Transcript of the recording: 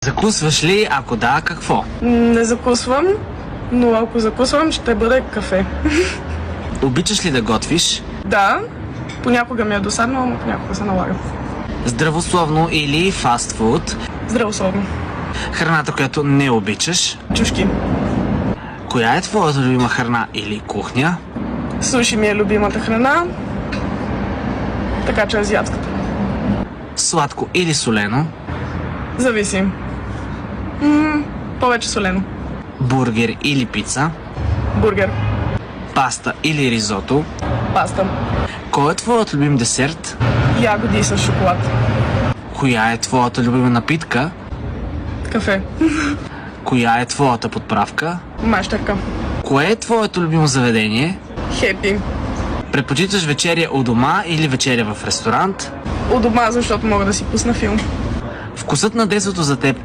Закусваш ли? Ако да, какво? Не закусвам, но ако закусвам, ще бъде кафе. Обичаш ли да готвиш? Да, понякога ми е досадно, но понякога се налага. Здравословно или фастфуд? Здравословно. Храната, която не обичаш? Чушки. Коя е твоята любима храна или кухня? Суши ми е любимата храна, така че азиатската. Сладко или солено? Зависи. Повече солено. Бургер или пица? Бургер. Паста или ризото? Паста. Кой е твоят любим десерт? Ягоди с шоколад. Коя е твоята любима напитка? Кафе. Коя е твоята подправка? Мащерка. Кое е твоето любимо заведение? Хепи. Предпочиташ вечеря у дома или вечеря в ресторант? У дома, защото мога да си пусна филм. Вкусът на детството за теб е